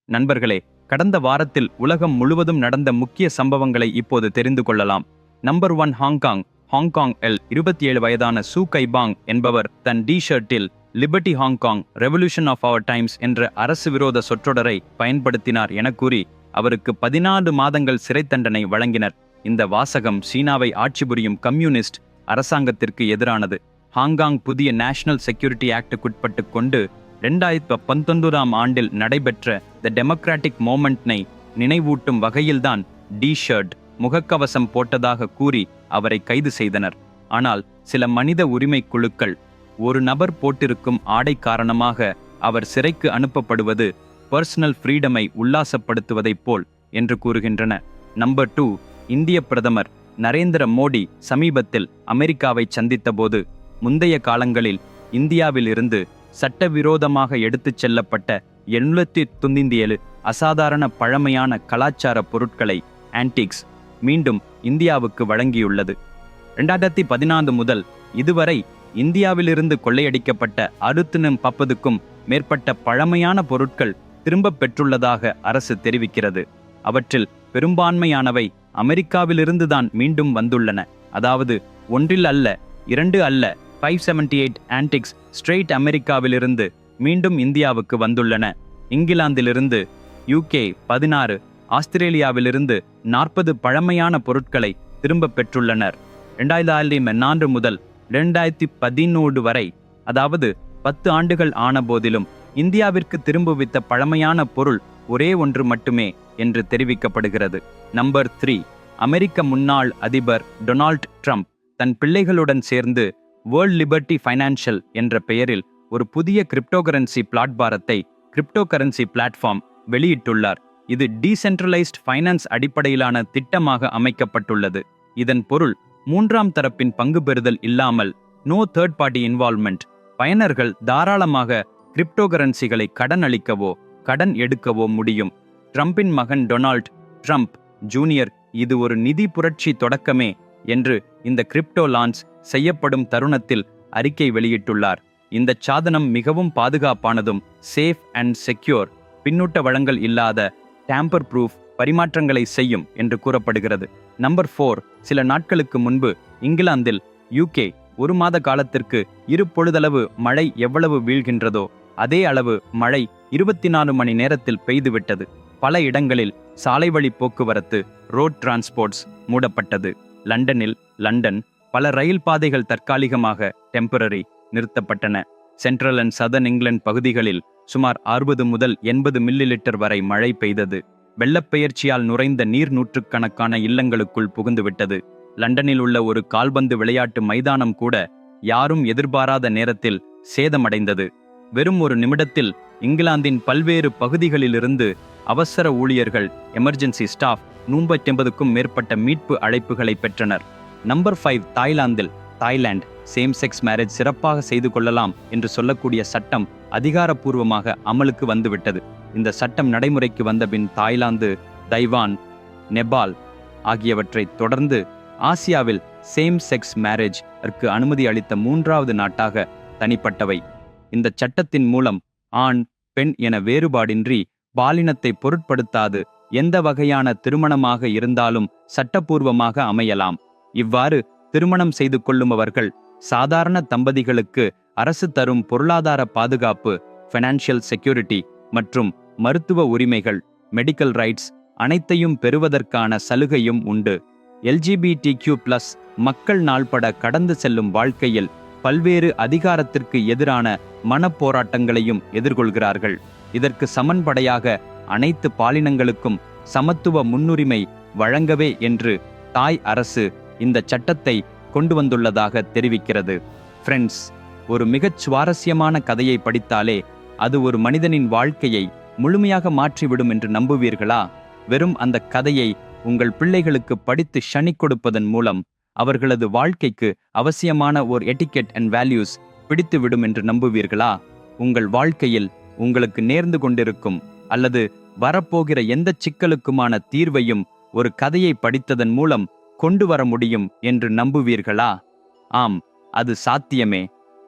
நண்பர்களே, கடந்த வாரத்தில் உலகம் முழுவதும் நடந்த முக்கிய சம்பவங்களை இப்போது தெரிந்து கொள்ளலாம். Number 1 Hong Kong. ஹாங்காங் 27 வயதான சூ கைபாங் என்பவர் தன் டி-ஷர்ட்டில் liberty Hong Kong revolution of our times என்ற அரசு விரோத சொற்றொடரை பயன்படுத்தினார் என கூறி அவருக்கு 14 மாதங்கள் சிறை தண்டனை வழங்கினர். இந்த வாசகம் சீனாவை ஆட்சி புரியும் கம்யூனிஸ்ட் அரசாங்கத்திற்கு எதிரானது. ஹாங்காங் புதிய நேஷனல் செக்யூரிட்டி ஆக்டுக்குட்பட்டு கொண்டு 2019ஆம் ஆண்டில் நடைபெற்ற த டெமோக்ராட்டிக் மூமெண்ட்னை நினைவூட்டும் வகையில்தான் டி-ஷர்ட் முகக்கவசம் போட்டதாக கூறி அவரை கைது செய்தனர். ஆனால் சில மனித உரிமை குழுக்கள் ஒரு நபர் போட்டிருக்கும் ஆடை காரணமாக அவர் சிறைக்கு அனுப்பப்படுவது பர்சனல் ஃப்ரீடமை உல்லாசப்படுத்துவதைப் போல் என்று கூறுகின்றன. நம்பர் 2 இந்திய பிரதமர் நரேந்திர மோடி சமீபத்தில் அமெரிக்காவை சந்தித்தபோது முந்தைய காலங்களில் இந்தியாவில் இருந்து சட்டவிரோதமாக எடுத்துச் செல்லப்பட்ட 797 அசாதாரண பழமையான கலாச்சார பொருட்களை ஆன்டிக்ஸ் மீண்டும் இந்தியாவுக்கு வழங்கியுள்ளது. 2014 முதல் இதுவரை இந்தியாவிலிருந்து கொள்ளையடிக்கப்பட்ட 640க்கும் மேற்பட்ட பழமையான பொருட்கள் திரும்பப் பெற்றுள்ளதாக அரசு தெரிவிக்கிறது. அவற்றில் பெரும்பான்மையானவை அமெரிக்காவிலிருந்துதான் மீண்டும் வந்துள்ளன. அதாவது ஒன்றில் அல்ல, 2 அல்ல, 578 ஆன்டிக்ஸ் ஸ்ட்ரெயிட் அமெரிக்காவிலிருந்து மீண்டும் இந்தியாவுக்கு வந்துள்ளன. இங்கிலாந்திலிருந்து UK 16, ஆஸ்திரேலியாவிலிருந்து 40 பழமையான பொருட்களை திரும்ப பெற்றுள்ளனர். 2004 முதல் 2011 வரை, அதாவது 10 ஆண்டுகள் ஆன போதிலும் இந்தியாவிற்கு திரும்புவித்த பழமையான பொருள் ஒரே ஒன்று மட்டுமே என்று தெரிவிக்கப்படுகிறது. நம்பர் 3 அமெரிக்க முன்னாள் அதிபர் டொனால்ட் ட்ரம்ப் தன் பிள்ளைகளுடன் சேர்ந்து வேர்ல்ட் லிபர்ட்டி ஃபைனான்ஷியல் என்ற பெயரில் ஒரு புதிய கிரிப்டோகரன்சி பிளாட்பாரத்தை கிரிப்டோகரன்சி பிளாட்ஃபார்ம் வெளியிட்டுள்ளார். இது டீசென்ட்ரலைஸ்ட் ஃபைனான்ஸ் அடிப்படையிலான திட்டமாக அமைக்கப்பட்டுள்ளது. இதன் பொருள் மூன்றாம் தரப்பின் பங்கு பெறுதல் இல்லாமல் நோ தேர்ட் பார்ட்டி இன்வால்வ்மெண்ட். பயனர்கள் தாராளமாக கிரிப்டோகரன்சிகளை கடன் அளிக்கவோ கடன் எடுக்கவோ முடியும். ட்ரம்பின் மகன் டொனால்ட் ட்ரம்ப் ஜூனியர் இது ஒரு நிதி புரட்சி தொடக்கமே என்று இந்த கிரிப்டோ லான்ச் செய்யப்படும் தருணத்தில் அறிக்கை வெளியிட்டுள்ளார். இந்த சாதனம் மிகவும் பாதுகாப்பானதும் சேஃப் அண்ட் செக்யூர், பின்னூட்ட வழங்கல் இல்லாத டேம்பர் ப்ரூஃப் பரிமாற்றங்களை செய்யும் என்று கூறப்படுகிறது. நம்பர் 4 சில நாட்களுக்கு முன்பு இங்கிலாந்தில் UK 1 மாத காலத்திற்கு 2 பொழுதளவு மழை எவ்வளவு வீழ்கின்றதோ அதே அளவு மழை 24 மணி நேரத்தில் பெய்துவிட்டது. பல இடங்களில் சாலை வழி போக்குவரத்து ரோட் டிரான்ஸ்போர்ட்ஸ் மூடப்பட்டது. லண்டன் பல ரயில் பாதைகள் தற்காலிகமாக டெம்பரரி நிறுத்தப்பட்டன. சென்ட்ரல் அண்ட் சதர்ன் இங்கிலாந்து பகுதிகளில் சுமார் 60 முதல் 80 மில்லிலிட்டர் வரை மழை பெய்தது. வெள்ளப்பெயர்ச்சியால் நுரைந்த நீர் நூற்றுக்கணக்கான இல்லங்களுக்குள் புகுந்துவிட்டது. லண்டனில் உள்ள ஒரு கால்பந்து விளையாட்டு மைதானம் கூட யாரும் எதிர்பாராத நேரத்தில் சேதமடைந்தது. வெறும் ஒரு நிமிடத்தில் இங்கிலாந்தின் பல்வேறு பகுதிகளிலிருந்து அவசர ஊழியர்கள் எமர்ஜென்சி ஸ்டாஃப் 180க்கும் மேற்பட்ட மீட்பு அழைப்புகளை பெற்றனர். Number 5 Thailand same sex marriage சிறப்பாக செய்து கொள்ளலாம் என்று சொல்லக்கூடிய சட்டம் அதிகாரப்பூர்வமாக அமலுக்கு வந்துவிட்டது. இந்த சட்டம் நடைமுறைக்கு வந்தபின் தாய்லாந்து, தைவான், நேபாள் ஆகியவற்றை தொடர்ந்து ஆசியாவில் சேம் செக்ஸ் மேரேஜ்க்கு அனுமதி அளித்த 3வது நாட்டாக தனிப்பட்டவை. இந்த சட்டத்தின் மூலம் ஆண் பெண் என வேறுபாடின்றி பாலினத்தை பொருட்படுத்தாது எந்த வகையான திருமணமாக இருந்தாலும் சட்டப்பூர்வமாக அமையலாம். இவ்வாறு திருமணம் செய்து கொள்ளுமவர்கள் சாதாரண தம்பதிகளுக்கு அரசு தரும் பொருளாதார பாதுகாப்பு, ஃபைனான்சியல் செக்யூரிட்டி மற்றும் மருத்துவ உரிமைகள், மெடிக்கல் ரைட்ஸ் அனைத்தையும் பெறுவதற்கான சலுகையும் உண்டு. LGBTQ+ மக்கள் நாள்பட கடந்து செல்லும் வாழ்க்கையில் பல்வேறு அதிகாரத்திற்கு எதிரான மனப்போராட்டங்களையும் எதிர்கொள்கிறார்கள். இதற்கு சமன்படையாக அனைத்து பாலினங்களுக்கும் சமத்துவ முன்னுரிமை வழங்கவே என்று தாய் அரசு இந்த சட்டத்தை கொண்டு வந்துள்ளதாக தெரிவிக்கிறது. ஃப்ரெண்ட்ஸ், ஒரு மிகச் சுவாரஸ்யமான கதையை படித்தாலே அது ஒரு மனிதனின் வாழ்க்கையை முழுமையாக மாற்றிவிடும் என்று நம்புவீர்களா? வெறும் அந்த கதையை உங்கள் பிள்ளைகளுக்கு படித்து ஷனி கொடுப்பதன் மூலம் அவர்களது வாழ்க்கைக்கு அவசியமான ஒரு எட்டிக்கெட் அண்ட் வேல்யூஸ் பிடித்துவிடும் என்று நம்புவீர்களா? உங்கள் வாழ்க்கையில் உங்களுக்கு நேர்ந்து கொண்டிருக்கும் அல்லது வரப்போகிற எந்த சிக்கலுக்குமான தீர்வையும் ஒரு கதையை படித்ததன் மூலம் கொண்டு வர முடியும் என்று நம்புவீர்களா? ஆம், அது சாத்தியமே.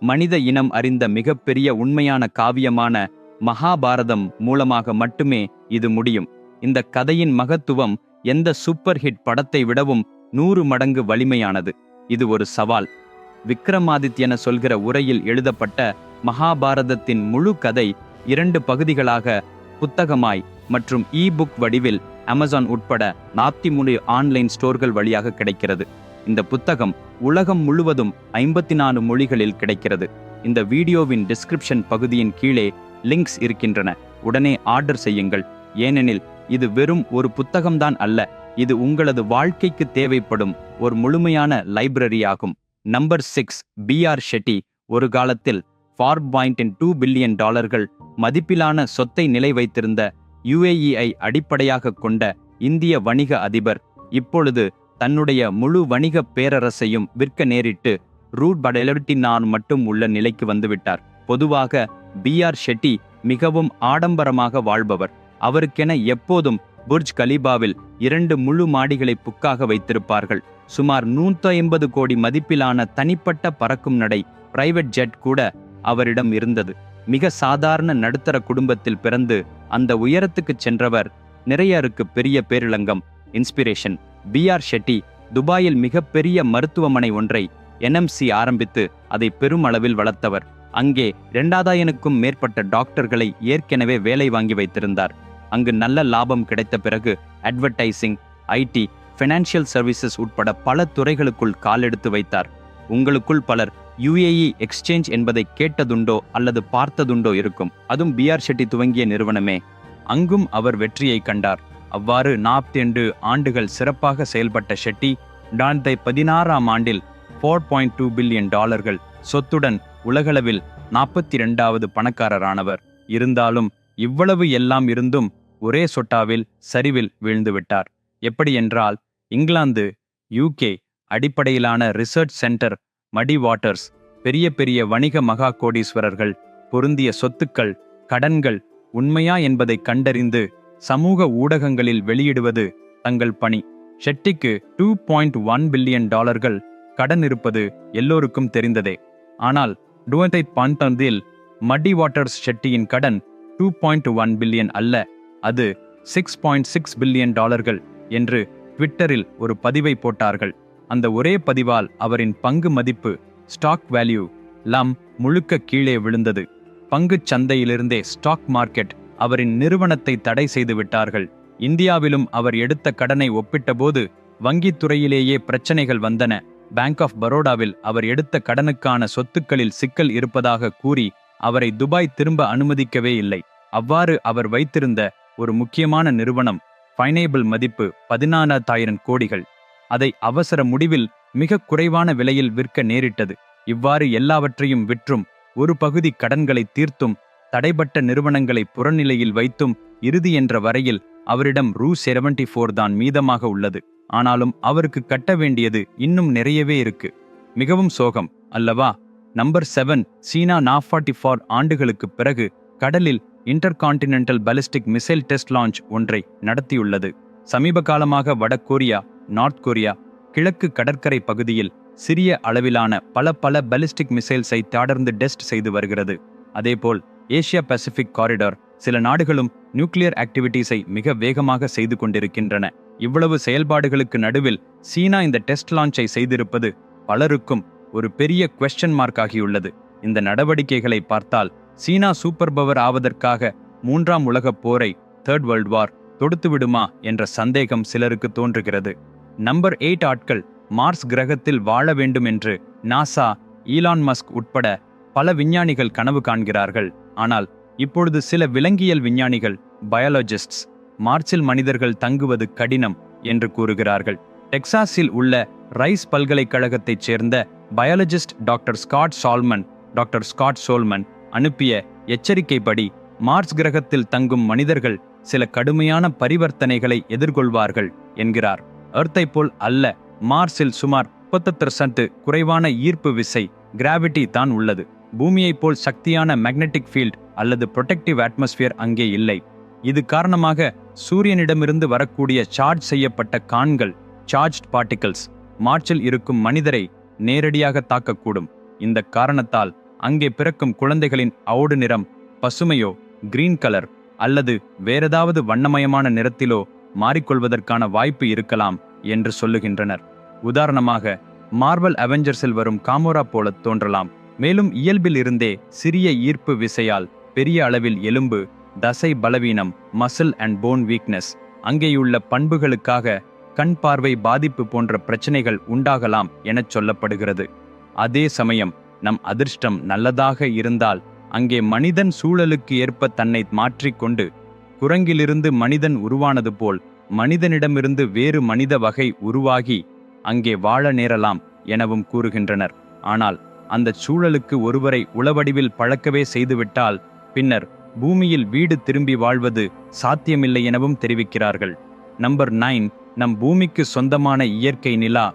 மனித இனம் அறிந்த மிகப்பெரிய உண்மையான காவியமான மகாபாரதம் மூலமாக மட்டுமே இது முடியும். இந்த கதையின் மகத்துவம் எந்த சூப்பர் ஹிட் படத்தை விடவும் 100 மடங்கு வலிமையானது. இது ஒரு சவால். விக்ரமாதித்யன சொல்கிற உரையில் எழுதப்பட்ட மகாபாரதத்தின் முழு கதை 2 பகுதிகளாக புத்தகமாய் மற்றும் புக் வடிவில் அமேசான் உட்பட 43 ஆன்லைன் ஸ்டோர்கள் வழியாக கிடைக்கிறது. இந்த புத்தகம் உலகம் முழுவதும் 54 மொழிகளில் கிடைக்கிறது. இந்த வீடியோவின் டிஸ்கிரிப்ஷன் பகுதியின் கீழே லிங்க்ஸ் இருக்கின்றன. உடனே ஆர்டர் செய்யுங்கள். ஏனெனில் இது வெறும் ஒரு புத்தகம்தான் அல்ல, இது உங்களது வாழ்க்கைக்கு தேவைப்படும் ஒரு முழுமையான லைப்ரரி ஆகும். Number 6, B.R. ஷெட்டி ஒரு காலத்தில் $4.2 பில்லியன் மதிப்பிலான சொத்தை நிலை வைத்திருந்த UAE-ஐ அடிப்படையாக கொண்ட இந்திய வணிக அதிபர் இப்பொழுது தன்னுடைய முழு வணிக பேரரசையும் விற்க நேரிட்டு ரூட் மட்டும் உள்ள நிலைக்கு வந்துவிட்டார். பொதுவாக B.R. ஷெட்டி மிகவும் ஆடம்பரமாக வாழ்பவர். அவருக்கென எப்போதும் புர்ஜ் கலீபாவில் 2 முழு மாடிகளை புக்காக வைத்திருப்பார்கள். சுமார் 150 கோடி மதிப்பிலான தனிப்பட்ட பறக்கும் நடை பிரைவேட் ஜெட் கூட அவரிடம் இருந்தது. மிக சாதாரண நடுத்தர குடும்பத்தில் பிறந்து அந்த உயரத்துக்கு சென்றவர். நிறையருக்கு பெரிய பேரிளங்கம், இன்ஸ்பிரேஷன். B.R. ஷெட்டி துபாயில் மிகப்பெரிய மருத்துவமனை ஒன்றை NMC ஆரம்பித்து அதை பெருமளவில் வளர்த்தவர். அங்கே 2000க்கும் மேற்பட்ட டாக்டர்களை ஏற்கனவே வேலை வாங்கி வைத்திருந்தார். அங்கு நல்ல லாபம் கிடைத்த பிறகு அட்வர்டைசிங், IT, ஃபினான்ஷியல் சர்வீசஸ் உட்பட பல துறைகளுக்குள் காலெடுத்து வைத்தார். உங்களுக்குள் பலர் UAE எக்ஸ்சேஞ்ச் என்பதை கேட்டதுண்டோ அல்லது பார்த்ததுண்டோ இருக்கும். அதுவும் B.R. ஷெட்டி துவங்கிய நிறுவனமே. அங்கும் அவர் வெற்றியை கண்டார். அவ்வாறு 42 ஆண்டுகள் சிறப்பாக செயல்பட்ட ஷெட்டி 2016ஆம் ஆண்டில் $4.2 பில்லியன் சொத்துடன் உலகளவில் 42வது பணக்காரரானவர். இருந்தாலும் இவ்வளவு எல்லாம் இருந்தும் ஒரே சொட்டாவில் சரிவில் வீழ்ந்துவிட்டார். எப்படி என்றால், இங்கிலாந்து, UK அடிப்படையிலான ரிசர்ச் சென்டர் மடி வாட்டர்ஸ், பெரிய பெரிய வணிக மகா கோடீஸ்வரர்கள் பொருந்திய சொத்துக்கள், கடன்கள் உண்மையா என்பதை கண்டறிந்து சமூக ஊடகங்களில் வெளியிடுவது தங்கள் பணி. ஷெட்டிக்கு $2.1 பில்லியன் கடன் இருப்பது எல்லோருக்கும் தெரிந்ததே. ஆனால் 2019இல் மடி வாட்டர்ஸ் ஷெட்டியின் கடன் 2.1 பில்லியன் அல்ல, அது $6.6 பில்லியன் என்று ட்விட்டரில் ஒரு பதிவை போட்டார்கள். அந்த ஒரே பதிவால் அவரின் பங்கு மதிப்பு, ஸ்டாக் வேல்யூ முழுக்க கீழே விழுந்தது. பங்குச் சந்தையிலிருந்தே ஸ்டாக் மார்க்கெட் அவரின் நிறுவனத்தை தடை செய்து விட்டார்கள். இந்தியாவிலும் அவர் எடுத்த கடனை ஒப்பிட்டபோது வங்கித்துறையிலேயே பிரச்சனைகள் வந்தன. பேங்க் ஆஃப் பரோடாவில் அவர் எடுத்த கடனுக்கான சொத்துக்களில் சிக்கல் இருப்பதாக கூறி அவரை துபாய் திரும்ப அனுமதிக்கவே இல்லை. அவ்வாறு அவர் வைத்திருந்த ஒரு முக்கியமான நிறுவனம் ஃபைனேபிள் மதிப்பு 14,000 கோடிகள். அதை அவசர முடிவில் மிக குறைவான விலையில் விற்க நேரிட்டது. இவ்வாறு எல்லாவற்றையும் விற்றும், ஒரு பகுதி கடன்களை தீர்த்தும், தடைபட்ட நிறுவனங்களை புறநிலையில் வைத்தும் இறுதி என்ற வரையில் அவரிடம் $74 தான் மீதமாக உள்ளது. ஆனாலும் அவருக்கு கட்ட வேண்டியது இன்னும் நிறையவே இருக்கு. மிகவும் சோகம் அல்லவா? நம்பர் 7, சீனா 44 ஆண்டுகளுக்கு பிறகு கடலில் intercontinental ballistic missile test launch ஒன்றை நடத்தியுள்ளது. சமீப காலமாக வடகொரியா, நார்த் கொரியா கிழக்கு கடற்கரை பகுதியில் சிறிய அளவிலான பல பாலிஸ்டிக் மிசைல்ஸை தொடர்ந்து டெஸ்ட் செய்து வருகிறது. அதேபோல் ஏசியா பசிபிக் காரிடார் சில நாடுகளும் நியூக்ளியர் ஆக்டிவிட்டீஸை மிக வேகமாக செய்து கொண்டிருக்கின்றன. இவ்வளவு செயல்பாடுகளுக்கு நடுவில் சீனா இந்த டெஸ்ட் லான்ச்சை செய்திருப்பது பலருக்கும் ஒரு பெரிய குவெஸ்சன் மார்க் ஆகியுள்ளது. இந்த நடவடிக்கைகளை பார்த்தால் சீனா சூப்பர் பவர் ஆவதற்காக 3ஆம் உலகப் போரை, தேர்ட் வேர்ல்ட் வார் தொடுத்துவிடுமா என்ற சந்தேகம் சிலருக்கு தோன்றுகிறது. நம்பர் 8 ஆட்கள் மார்ஸ் கிரகத்தில் வாழ வேண்டும் என்று நாசா, ஈலான் மஸ்க் உட்பட பல விஞ்ஞானிகள் கனவு காண்கிறார்கள். ஆனால் இப்பொழுது சில விலங்கியல் விஞ்ஞானிகள், பயாலஜிஸ்ட்ஸ், மார்ஸில் மனிதர்கள் தங்குவது கடினம் என்று கூறுகிறார்கள். டெக்சாஸில் உள்ள ரைஸ் பல்கலைக்கழகத்தைச் சேர்ந்த பயாலஜிஸ்ட் டாக்டர் ஸ்காட் சோல்மன் அனுப்பிய எச்சரிக்கைப்படி மார்ஸ் கிரகத்தில் தங்கும் மனிதர்கள் சில கடுமையான பரிவர்த்தனைகளை எதிர்கொள்வார்கள் என்கிறார். எர்த்தை போல் அல்ல, மார்ஸில் சுமார் 30% குறைவான ஈர்ப்பு விசை, கிராவிட்டி தான் உள்ளது. பூமியைப் போல் சக்தியான மேக்னெட்டிக் ஃபீல்ட் அல்லது புரொடெக்டிவ் அட்மாஸ்பியர் அங்கே இல்லை. இது காரணமாக சூரியனிடமிருந்து வரக்கூடிய சார்ஜ் செய்யப்பட்ட கான்கள், சார்ஜ்ட் பார்ட்டிகிள்ஸ், மார்ஸில் இருக்கும் மனிதரை நேரடியாக தாக்கக்கூடும். இந்த காரணத்தால் அங்கே பிறக்கும் குழந்தைகளின் அவுடு நிறம் பசுமையோ கிரீன் கலர் அல்லது வேறேதாவது வண்ணமயமான நிறத்திலோ மாறிக்கொள்வதற்கான வாய்ப்பு இருக்கலாம் என்று சொல்லுகின்றனர். உதாரணமாக மார்வல் அவெஞ்சர்ஸில் வரும் காமோரா போல தோன்றலாம். மேலும் இயல்பில் இருந்தே சிறிய ஈர்ப்பு விசையால் பெரிய அளவில் எலும்பு, தசை பலவீனம், மசில் அண்ட் போன் வீக்னஸ், அங்கேயுள்ள பண்புகளுக்காக கண் பார்வை பாதிப்பு போன்ற பிரச்சனைகள் உண்டாகலாம் எனச் சொல்லப்படுகிறது. அதே சமயம் நம் அதிர்ஷ்டம் நல்லதாக இருந்தால் அங்கே மனிதன் சூழலுக்கு ஏற்ப தன்னை மாற்றிக்கொண்டு குரங்கிலிருந்து மனிதன் உருவானது போல் மனிதனிடமிருந்து வேறு மனித வகை உருவாகி அங்கே வாழ நேரலாம் எனவும் கூறுகின்றனர். ஆனால் அந்த சூழலுக்கு ஒருவரை உளவடிவில் பழக்கவே செய்துவிட்டால் பின்னர் பூமியில் வீடு திரும்பி வாழ்வது சாத்தியமில்லை எனவும் தெரிவிக்கிறார்கள். நம்பர் 9, நம் பூமிக்கு சொந்தமான இயற்கை நிலா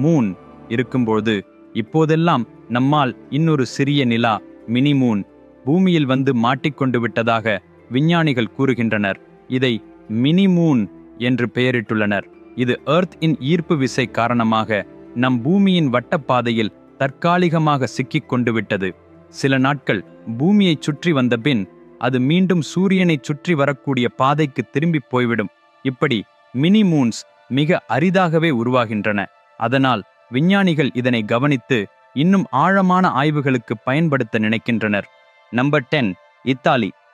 மூன் இருக்கும்போது இப்போதெல்லாம் நம்மால் இன்னொரு சிறிய நிலா மினி மூன் பூமியில் வந்து மாட்டிக்கொண்டு விட்டதாக விஞ்ஞானிகள் கூறுகின்றனர். இதை மினி மூன் என்று பெயரிட்டுள்ளனர். இது எர்த் இன் ஈர்ப்பு விசை காரணமாக நம் பூமியின் வட்டப்பாதையில் தற்காலிகமாக சிக்கிக் கொண்டு விட்டது. சில நாட்கள் பூமியை சுற்றி வந்த பின் அது மீண்டும் சூரியனை சுற்றி வரக்கூடிய பாதைக்கு திரும்பி போய்விடும். இப்படி மினி மூன்ஸ் மிக அரிதாகவே உருவாகின்றன. அதனால் விஞ்ஞானிகள் இதனை கவனித்து இன்னும் ஆழமான ஆய்வுகளுக்கு பயன்படுத்த நினைக்கின்றனர். நம்பர் 10,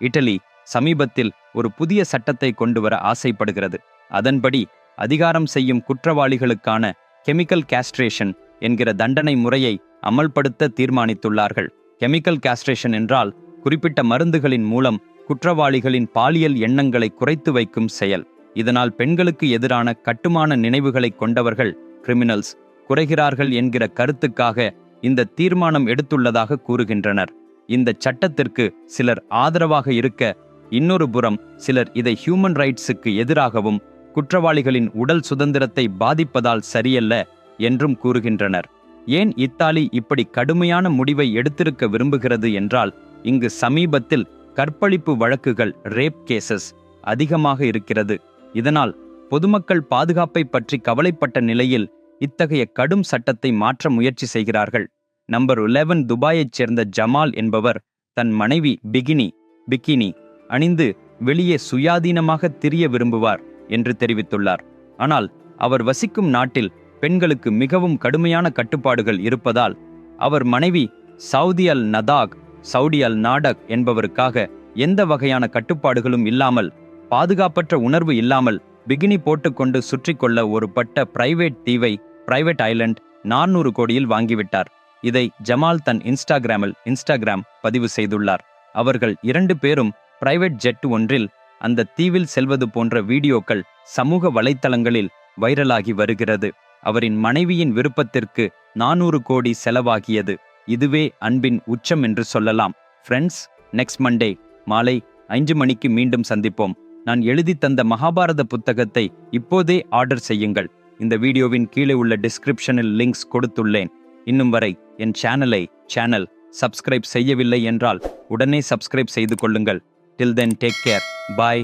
இட்டலி சமீபத்தில் ஒரு புதிய சட்டத்தை கொண்டு வர ஆசைப்படுகிறது. அதன்படி அதிகாரம் செய்யும் குற்றவாளிகளுக்கான கெமிக்கல் காஸ்ட்ரேஷன் என்கிற தண்டனை முறையை அமல்படுத்த தீர்மானித்துள்ளார்கள். கெமிக்கல் காஸ்ட்ரேஷன் என்றால் குறிப்பிட்ட மருந்துகளின் மூலம் குற்றவாளிகளின் பாலியல் எண்ணங்களை குறைத்து வைக்கும் செயல். இதனால் பெண்களுக்கு எதிரான கட்டுமான நினைவுகளை கொண்டவர்கள் கிரிமினல்ஸ் குறைகிறார்கள் என்கிற கருத்துக்காக இந்த தீர்மானம் எடுத்துள்ளதாக கூறுகின்றனர். இந்த சட்டத்திற்கு சிலர் ஆதரவாக இருக்க, இன்னொரு புறம் சிலர் இதை ஹியூமன் ரைட்ஸுக்கு எதிராகவும் குற்றவாளிகளின் உடல் சுதந்திரத்தை பாதிப்பதால் சரியல்ல என்றும் கூறுகின்றனர். ஏன் இத்தாலி இப்படி கடுமையான முடிவை எடுத்திருக்க விரும்புகிறது என்றால், இங்கு சமீபத்தில் கற்பழிப்பு வழக்குகள் ரேப் கேசஸ் அதிகமாக இருக்கிறது. இதனால் பொதுமக்கள் பாதுகாப்பை பற்றி கவலைப்பட்ட நிலையில் இத்தகைய கடும் சட்டத்தை மாற்ற முயற்சி செய்கிறார்கள். நம்பர் 11, துபாயைச் சேர்ந்த ஜமால் என்பவர் தன் மனைவி பிகினி அணிந்து வெளியே சுயாதீனமாக திரிய விரும்புவார் என்று தெரிவித்துள்ளார். ஆனால் அவர் வசிக்கும் நாட்டில் பெண்களுக்கு மிகவும் கடுமையான கட்டுப்பாடுகள் இருப்பதால் அவர் மனைவி சவுடி அல் நாடக் என்பவருக்காக எந்த வகையான கட்டுப்பாடுகளும் இல்லாமல், பாதுகாப்பற்ற உணர்வு இல்லாமல் பிகினி போட்டுக்கொண்டு சுற்றி கொள்ள ஒரு பட்ட பிரைவேட் ஐலண்ட் 400 கோடியில் வாங்கிவிட்டார். இதை ஜமால் தன் இன்ஸ்டாகிராம் பதிவு செய்துள்ளார். அவர்கள் 2 பேரும் பிரைவேட் ஜெட் ஒன்றில் அந்த தீவில் செல்வது போன்ற வீடியோக்கள் சமூக வலைத்தளங்களில் வைரலாகி வருகிறது. அவரின் மனைவியின் விருப்பத்திற்கு 400 கோடி செலவாகியது. இதுவே அன்பின் உச்சம் என்று சொல்லலாம். ஃப்ரெண்ட்ஸ், நெக்ஸ்ட் மண்டே மாலை 5 மணிக்கு மீண்டும் சந்திப்போம். நான் எழுதி தந்த மகாபாரத புத்தகத்தை இப்போதே ஆர்டர் செய்யுங்கள். இந்த வீடியோவின் கீழே உள்ள டிஸ்கிரிப்ஷனில் லிங்க்ஸ் கொடுத்துள்ளேன். இன்னும் வரை என் சேனல் சப்ஸ்கிரைப் செய்யவில்லை என்றால் உடனே சப்ஸ்கிரைப் செய்து கொள்ளுங்கள். Till then, take care. Bye.